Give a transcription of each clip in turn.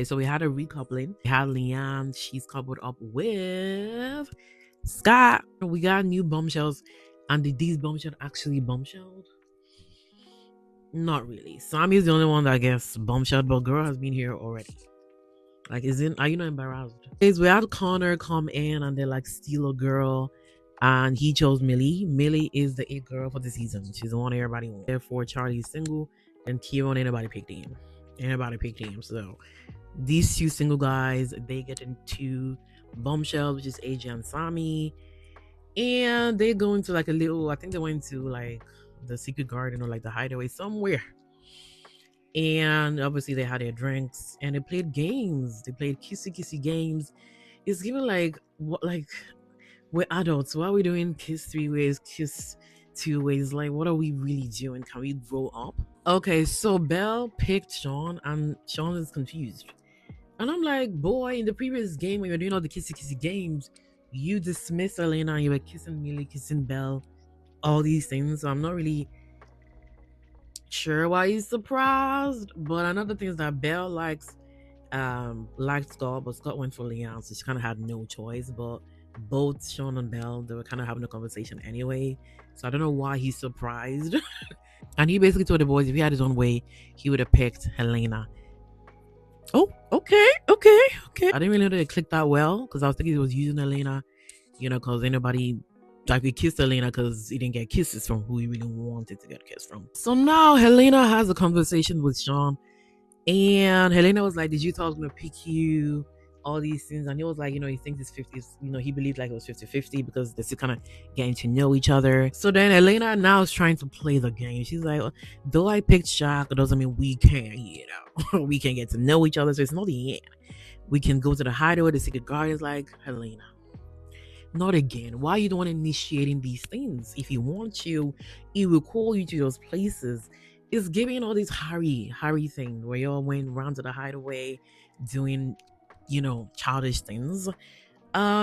So we had a recoupling. We had Leanne, she's coupled up with Scott. We got new bombshells. And did these bombshells actually bombshelled? Not really. Sammy's the only one that gets bombshelled, but girl has been here already. Like, are you not embarrassed? We had Connor come in and they like steal a girl, and he chose Millie. Millie is the it girl for the season. She's the one everybody wants. Therefore, Charlie's single, and Kieran, anybody picked him. Anybody picked him. So these two single guys, they get into bombshells, which is AJ and Sammy, and they go into like a little. I think they went to like the secret garden or like the hideaway somewhere. And obviously they had their drinks and they played games. They played kissy games. It's given like what, like we're adults. Why are we doing kiss 3 ways, kiss 2 ways? Like, what are we really doing? Can we grow up? Okay, so Belle picked Sean and Sean is confused. And I'm like, boy, in the previous game when you were doing all the kissy games, you dismissed Elena and you were kissing Millie, kissing Belle, all these things. So I'm not really sure why he's surprised. But another thing is that Belle liked Scott, but Scott went for Leon, so she kind of had no choice. But both Sean and Belle, they were kind of having a conversation anyway, so I don't know why he's surprised. And he basically told the boys if he had his own way, he would have picked Helena. Oh, okay. I didn't really know that it clicked that well because I was thinking he was using Helena, because anybody like we kissed Helena because he didn't get kisses from who he really wanted to get kissed from. So now Helena has a conversation with Sean, and Helena was like, "Did you thought I was gonna pick you?" All these things, and he was like, he thinks it's 50, he believed like it was 50-50 because they're still kind of getting to know each other. So then Helena now is trying to play the game. She's like, though I picked Shaq, it doesn't mean we can't, we can get to know each other. So it's not the end. We can go to the hideaway, the secret gardens. Like, Helena, not again. Why you don't want initiating these things? If you want to, he will call you to those places. It's giving all these Harry thing where y'all went round to the hideaway doing childish things.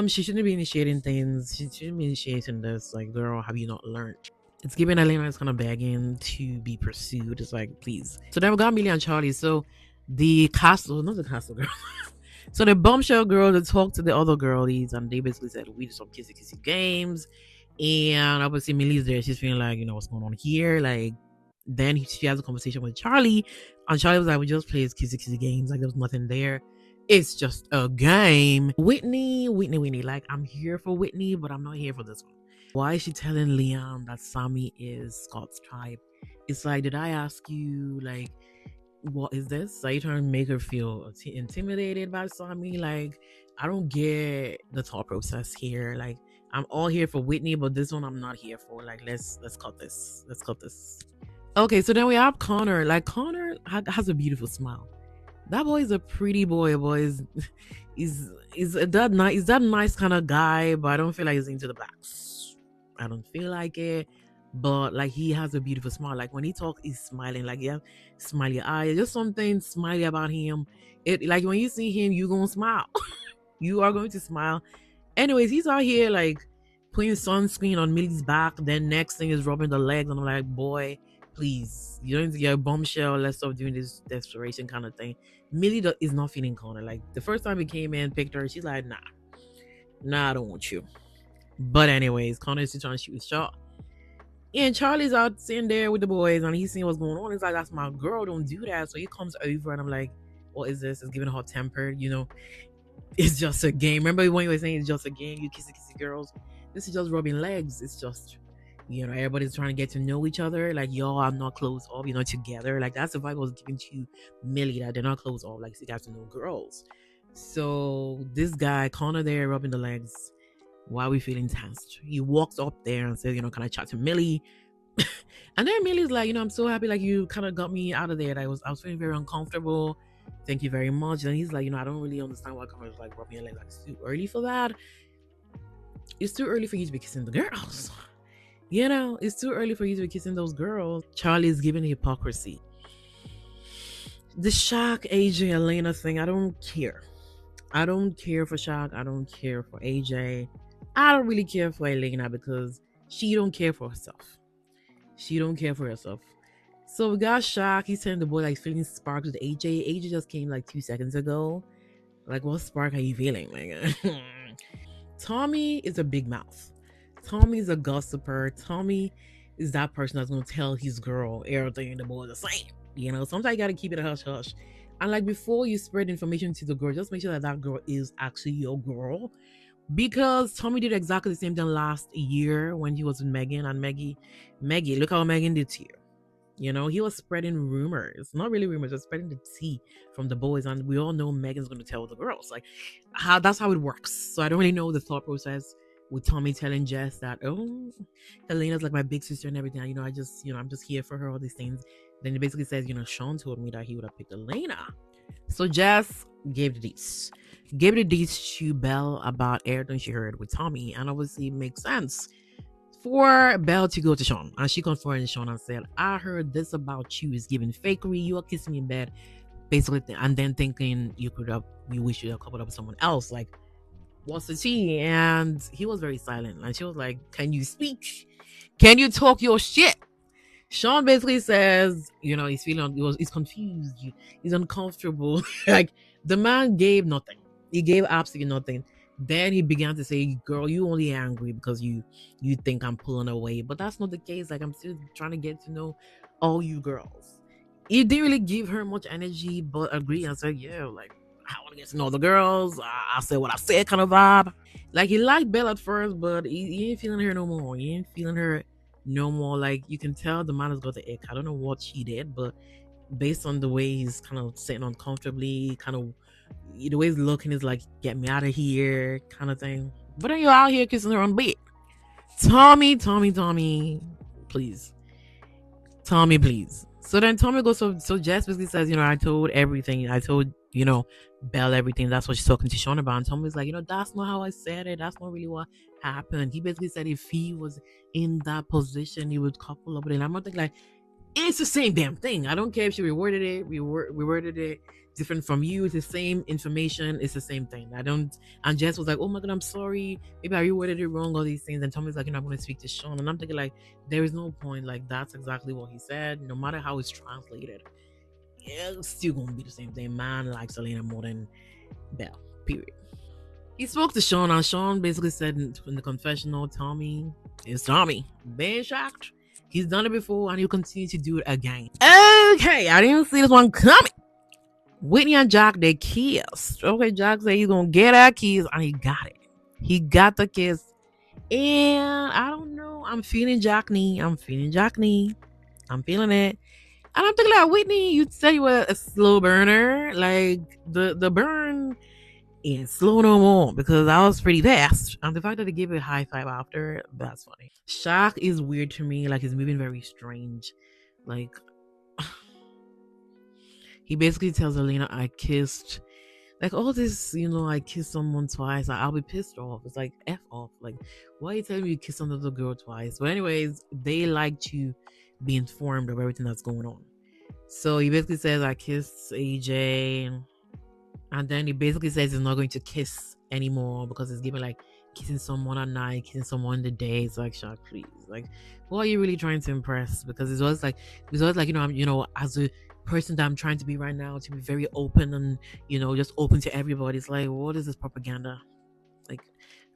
She shouldn't be initiating things. She shouldn't be initiating this. Like, girl, have you not learned? It's giving Elena is kind of begging to be pursued. It's like, please. So then we got Millie and Charlie. So the castle, not the castle girl. So the bombshell girl, they talked to the other girlies and they basically said, we do some kissy games. And obviously Millie's there. She's feeling like, what's going on here? Like, then she has a conversation with Charlie, and Charlie was like, we just play kissy games. Like, there was nothing there. It's just a game. Whitney. Like, I'm here for Whitney, but I'm not here for this one. Why is she telling Leon that Sammy is Scott's type? It's like, did I ask you, like, what is this? Are you trying to make her feel intimidated by Sammy? Like, I don't get the thought process here. Like, I'm all here for Whitney, but this one I'm not here for. Like, let's cut this. Let's cut this. Okay, so then we have Connor. Like, Connor has a beautiful smile. That boy is a pretty boy. Is that nice? Is that nice kind of guy? But I don't feel like he's into the blacks. I don't feel like it. But like, he has a beautiful smile. Like, when he talks, he's smiling. Like, you have smiley eyes. Just something smiley about him. It like when you see him, you gonna smile. You are going to smile. Anyways, he's out here like putting sunscreen on Millie's back. Then next thing is rubbing the legs, and I'm like, boy, please, you don't need to get a bombshell. Let's stop doing this desperation kind of thing. Millie is not feeling Connor. Like, the first time he came in, picked her, she's like, nah, I don't want you. But anyways, Connor is still trying to shoot his shot. And Charlie's out sitting there with the boys, and he's seeing what's going on. He's like, that's my girl, don't do that. So he comes over, and I'm like, what is this? It's giving hot temper, It's just a game. Remember when you were saying it's just a game, you kissy girls? This is just rubbing legs. It's just, everybody's trying to get to know each other. Like, y'all are not close off, you're not together. Like, that's the vibe I was giving to Millie, that they're not close off. Like, you got to know girls. So this guy, Connor, there rubbing the legs. Why are we feeling tense? He walks up there and says, can I chat to Millie? And then Millie's like, I'm so happy, like, you kind of got me out of there. I was feeling very uncomfortable. Thank you very much. And he's like, I don't really understand why Connor's like rubbing your leg. Like, it's too early for that. It's too early for you to be kissing the girls. It's too early for you to be kissing those girls. Charlie's giving hypocrisy. The Shaq, AJ, Elena thing, I don't care. I don't care for Shaq. I don't care for AJ. I don't really care for Elena because she don't care for herself. So we got shocked. He's telling the boy like feeling sparks with AJ. AJ just came like 2 seconds ago. Like, what spark are you feeling? Like, Tommy is a big mouth. Tommy is a gossiper. Tommy is that person that's gonna tell his girl everything the boys are saying. You know, sometimes you gotta keep it a hush hush. And like before you spread information to the girl, just make sure that that girl is actually your girl. Because Tommy did exactly the same thing last year when he was with Megan and Maggie, look how Megan did to you. You know, he was spreading rumors, not really rumors, just spreading the tea from the boys, and we all know Megan's going to tell the girls. Like, how that's how it works. So I don't really know the thought process with Tommy telling Jess that, oh, Helena's like my big sister and everything. You know, I'm just here for her, all these things. Then he basically says, Sean told me that he would have picked Elena. So Jess gave the deets to Belle about everything she heard with Tommy, and obviously it makes sense for Belle to go to Sean, and she confronted Sean and said, I heard this about you is giving fakery. You are kissing me in bed, basically, and then thinking you wish you had coupled up with someone else. Like, what's the tea? And he was very silent. And she was like, can you speak? Can you talk your shit? Sean basically says, he's confused, he's uncomfortable. Like, the man gave nothing. He gave absolutely nothing. Then he began to say, girl, you only angry because you think I'm pulling away. But that's not the case. Like, I'm still trying to get to know all you girls. He didn't really give her much energy, but agree and said, yeah, like, I want to get to know the girls. I said what I said kind of vibe. Like, he liked Belle at first, but he ain't feeling her no more. He ain't feeling her no more. Like, you can tell the man has got the ick. I don't know what she did, but based on the way he's kind of sitting uncomfortably, kind of the way he's looking is like, get me out of here kind of thing. But then you're out here kissing her on the bed. Tommy, please. Tommy, please. So then Tommy goes, so Jess basically says, I told everything. I told, Belle everything. That's what she's talking to Sean about. And Tommy's like, that's not how I said it. That's not really what happened. He basically said if he was in that position, he would couple up with it. And I'm not thinking like, it's the same damn thing. I don't care if she reworded it different from you. It's the same information. It's the same thing. I don't. And Jess was like, "Oh my god, I'm sorry. Maybe I reworded it wrong. All these things." And Tommy's like, "I'm going to speak to Sean." And I'm thinking like, there is no point. Like that's exactly what he said. No matter how it's translated, it's still going to be the same thing. Man likes Elena more than Belle. Period. He spoke to Sean, and Sean basically said in the confessional, Tommy is Tommy. Being shocked. He's done it before, and he'll continue to do it again. Okay, I didn't see this one coming. Whitney and Jack, they kissed. Okay, Jack said he's going to get our keys, and he got it. He got the kiss. And I don't know. I'm feeling Jack knee. I'm feeling it. And I'm thinking like, Whitney, you said you were a slow burner. Like, the burn ain't slow no more because I was pretty fast. And the fact that they gave it a high five after, that's funny. Shaq is weird to me. Like, he's moving very strange. Like, he basically tells Elena, I kissed. Like, all this, I kissed someone twice. I'll be pissed off. It's like, F off. Like, why are you telling me you kissed another girl twice? But anyways, they like to be informed of everything that's going on. So he basically says, I kissed AJ. And then he basically says he's not going to kiss anymore because it's given like kissing someone at night, kissing someone in the day. It's like, Shaq, please. Like, who are you really trying to impress? Because it's always like, I'm, as a person that I'm trying to be right now, to be very open and, just open to everybody. It's like, what is this propaganda? Like,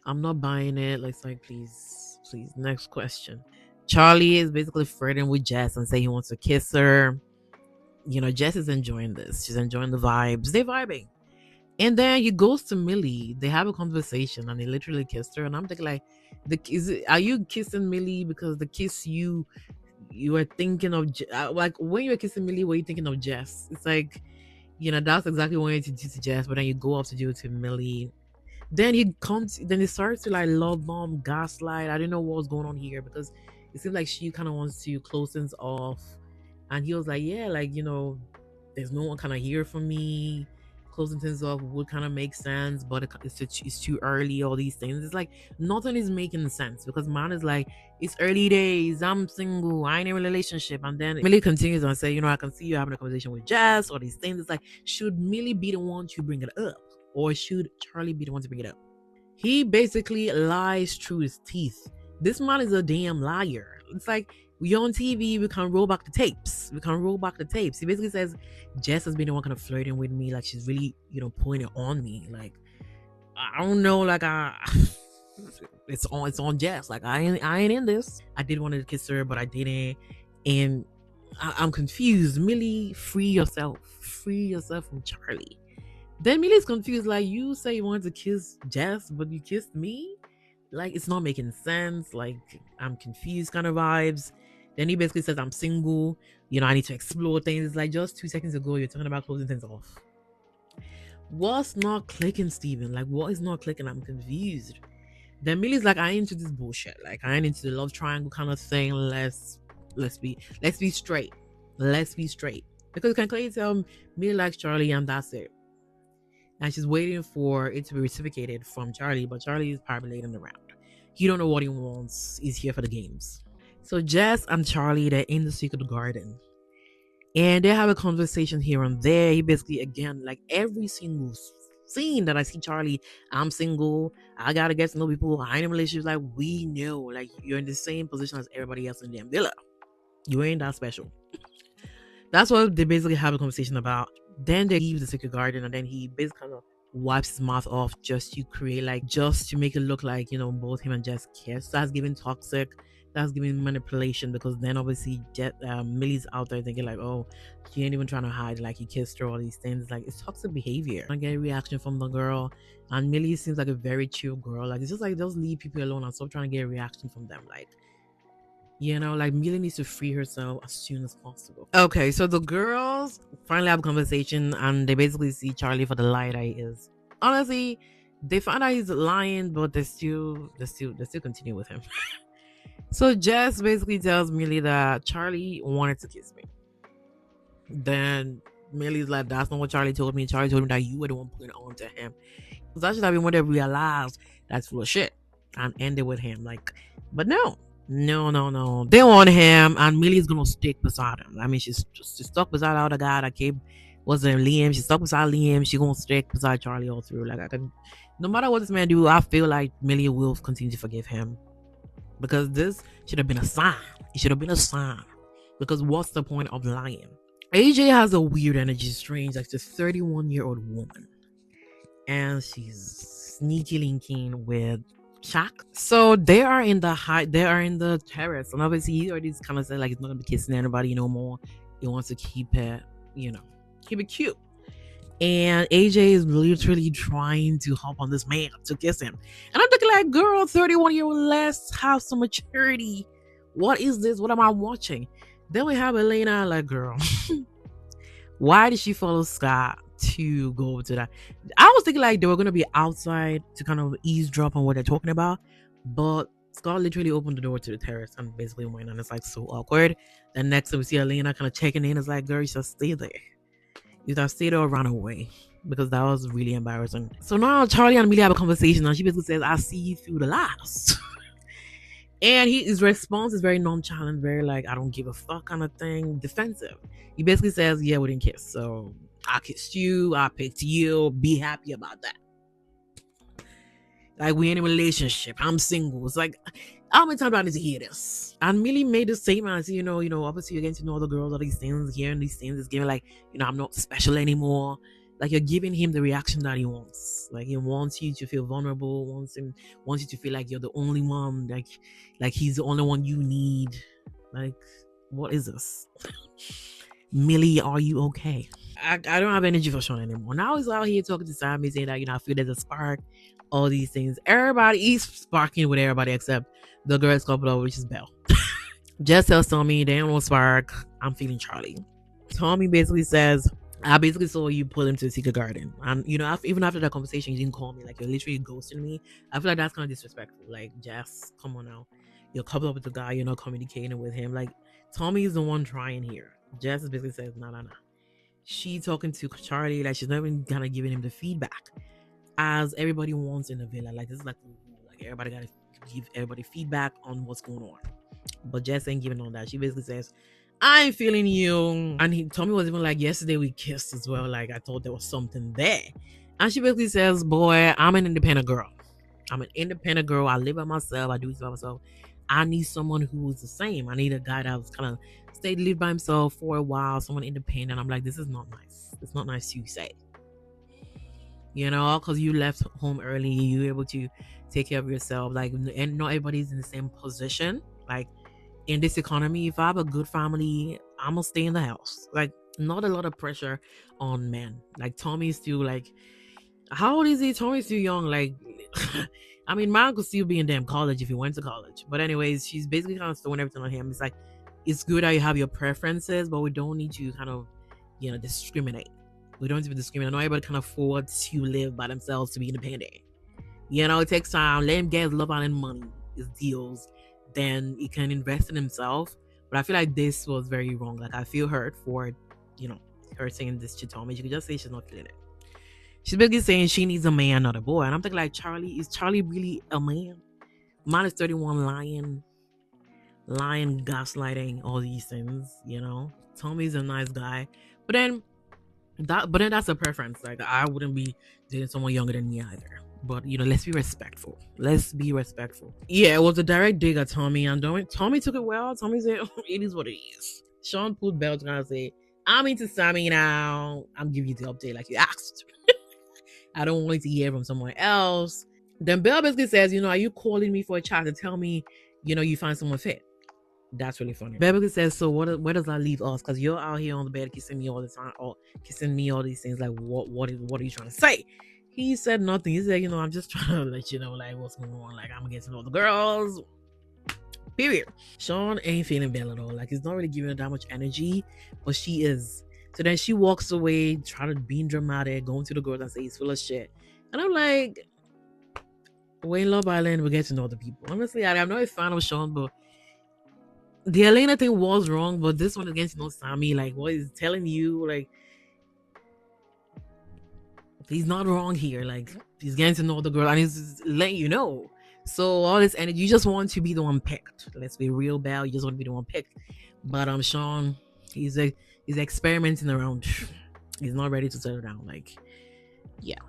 I'm not buying it. Like, it's like, please. Next question. Charlie is basically flirting with Jess and say he wants to kiss her. Jess is enjoying this. She's enjoying the vibes. They're vibing. And then he goes to Millie. They have a conversation, and he literally kissed her. And I'm thinking, like, are you kissing Millie because the kiss you were thinking of? Like, when you were kissing Millie, were you thinking of Jess? It's like, that's exactly what you need to do to Jess, but then you go off to do it to Millie. Then he starts to like love bomb, gaslight. I didn't know what was going on here because it seems like she kind of wants to close things off. And he was like, yeah, like, there's no one kind of here for me. Closing things off would kind of make sense, but it's too early, all these things. It's like nothing is making sense because man is like, it's early days, I'm single, I ain't in a relationship. And then Millie continues and say, I can see you having a conversation with Jess, all these things. It's like, should Millie be the one to bring it up? Or should Charlie be the one to bring it up? He basically lies through his teeth. This man is a damn liar. It's like, We on TV, we can roll back the tapes. We can roll back the tapes. He basically says Jess has been the one kind of flirting with me, like she's really, putting it on me. Like, I don't know, like it's on Jess. Like I ain't in this. I did want to kiss her, but I didn't. And I'm confused. Millie, free yourself. Free yourself from Charlie. Then Millie's confused. Like, you say you wanted to kiss Jess, but you kissed me? Like, it's not making sense. Like, I'm confused kind of vibes. Then he basically says, I'm single. I need to explore things. It's like, just 2 seconds ago, you're talking about closing things off. What's not clicking, Steven? Like, what is not clicking? I'm confused. Then Millie's like, I ain't into this bullshit. Like, I ain't into the love triangle kind of thing. Let's be straight. Let's be straight. Because you can clearly tell Millie likes Charlie and that's it. And she's waiting for it to be reciprocated from Charlie, but Charlie is parabolating around. He don't know what he wants. He's here for the games. So Jess and Charlie, they're in the secret garden. And they have a conversation here and there. He basically, again, like every single scene that I see Charlie, I'm single, I gotta get to know people, I ain't in relationships, like we know, like you're in the same position as everybody else in the villa. You ain't that special. That's what they basically have a conversation about. Then they leave the secret garden and then he basically kind of wipes his mouth off just to create, like, just to make it look like, both him and Jess kiss. That's giving toxic. That's giving manipulation because then obviously Millie's out there thinking like, oh, she ain't even trying to hide, like he kissed her, all these things. Like, it's toxic behavior. I get a reaction from the girl, and Millie seems like a very chill girl. Like, it's just like, just leave people alone and stop trying to get a reaction from them. Like, like Millie needs to free herself as soon as possible. Okay, so the girls finally have a conversation and they basically see Charlie for the lie that he is. Honestly, they find out he's lying, but they still continue with him. So Jess basically tells Millie that Charlie wanted to kiss me. Then Millie's like, that's not what Charlie told me. Charlie told me that you were the one putting it on to him. Because that should have been when they realized that's full of shit and ended with him. Like, but no. No. They want him, and Millie's gonna stick beside him. I mean, she's stuck beside the other guy that came, wasn't Liam. She's stuck beside Liam. She's gonna stick beside Charlie all through. Like, no matter what this man do, I feel like Millie will continue to forgive him because this should have been a sign. It should have been a sign. Because what's the point of lying? AJ has a weird energy, strange, like this 31-year-old woman, and she's sneaky linking with Shaq. So they are in the terrace, and obviously he already kind of said like he's not gonna be kissing anybody no more. He wants to keep it, keep it cute. And AJ is literally trying to hop on this man to kiss him. And I'm looking like, girl, 31-year-old, let's have some maturity. What is this? What am I watching? Then we have Elena, like, girl, why did she follow Scott to go to that? I was thinking like they were gonna be outside to kind of eavesdrop on what they're talking about, but Scott literally opened the door to the terrace and basically went, and it's like so awkward. Then next time we see Elena kind of checking in, it's like, girl, you should stay there. You should stay there or run away because that was really embarrassing. So now Charlie and Millie have a conversation, and she basically says, "I see you through the lies." And his response is very nonchalant, very like, I don't give a fuck kind of thing, defensive. He basically says, yeah, we didn't kiss. So I kissed you, I picked you, be happy about that. Like, we in a relationship, I'm single. It's like, how many times do I need to hear this? And Millie made the statement, obviously you're getting to know the girls, all these things, hearing these things, is giving like, I'm not special anymore. Like, you're giving him the reaction that he wants. Like, he wants you to feel vulnerable, wants you to feel like you're the only one, like he's the only one you need. Like, what is this? Millie, are you okay? I don't have energy for Sean anymore. Now he's out here talking to Sammy, saying that, I feel there's a spark, all these things. Everybody is sparking with everybody except the girl's couple, which is Belle. Jess tells Tommy, they don't spark. I'm feeling Charlie. Tommy basically says, I basically saw you pull him to the secret garden. And, even after that conversation, you didn't call me. Like, you're literally ghosting me. I feel like that's kind of disrespectful. Like, Jess, come on now. You're coupled up with the guy. You're not communicating with him. Like, Tommy is the one trying here. Jess basically says, nah. She talking to Charlie. Like, she's not even kind of giving him the feedback as everybody wants in the villa. Like, this is like everybody got to give everybody feedback on what's going on. But Jess ain't giving on that. She basically says, I'm feeling you. And Tommy was even like, yesterday we kissed as well. Like, I thought there was something there. And she basically says, boy, I'm an independent girl. I live by myself. I do this by myself. I need someone who is the same. I need a guy that was kind of stayed live by himself for a while, someone independent. I'm like, this is not nice. It's not nice to say, because you left home early, you're able to take care of yourself. Like, and not everybody's in the same position. Like, in this economy, if I have a good family, I'm gonna stay in the house. Like, not a lot of pressure on men. Like, Tommy's still like, how old is he? Tommy's still young. Like, I mean, mine could still be in damn college if he went to college. But anyways, she's basically kind of throwing everything on him. It's like, it's good that you have your preferences, but we don't need to kind of, discriminate. We don't need to discriminate. Not everybody can afford to live by themselves to be independent. It takes time. Let him get his love out and money, his deals. Then he can invest in himself. But I feel like this was very wrong. Like, I feel hurt for, her saying this to Tommy. She could just say she's not feeling it. She's basically saying she needs a man, not a boy. And I'm thinking, like, is Charlie really a man? Mine is 31 lying, gaslighting, all these things. Tommy's a nice guy. But then that's a preference. Like, I wouldn't be dating someone younger than me either. But let's be respectful. Yeah, it was a direct dig at Tommy, and Tommy took it well. Tommy said, "It is what it is." Sean put belt and say, "I'm into Sammy now. I'm giving you the update like you asked. I don't want to hear from someone else." Then Belle basically says, "Are you calling me for a chat to tell me, you find someone fit?" That's really funny. Belle basically says, "So where does that leave us? Because you're out here on the bed kissing me all the time, or kissing me all these things. Like, what are you trying to say?" He said nothing. He said, "I'm just trying to let you know, like, what's going on. Like, I'm getting to know the girls. Period." Sean ain't feeling Belle at all. Like, he's not really giving her that much energy, but she is. So then she walks away, trying to be dramatic, going to the girls and say he's full of shit. And I'm like, we're in Love Island, we get to know the people. Honestly, I'm not a fan of Sean, but the Elena thing was wrong, but this one against Sammy, like, what he's telling you, like, he's not wrong here. Like, he's getting to know the girl and he's letting you know. So all this energy, you just want to be the one picked. Let's be real, Belle. You just want to be the one picked. But Sean, he's experimenting around. He's not ready to settle down. Like, yeah.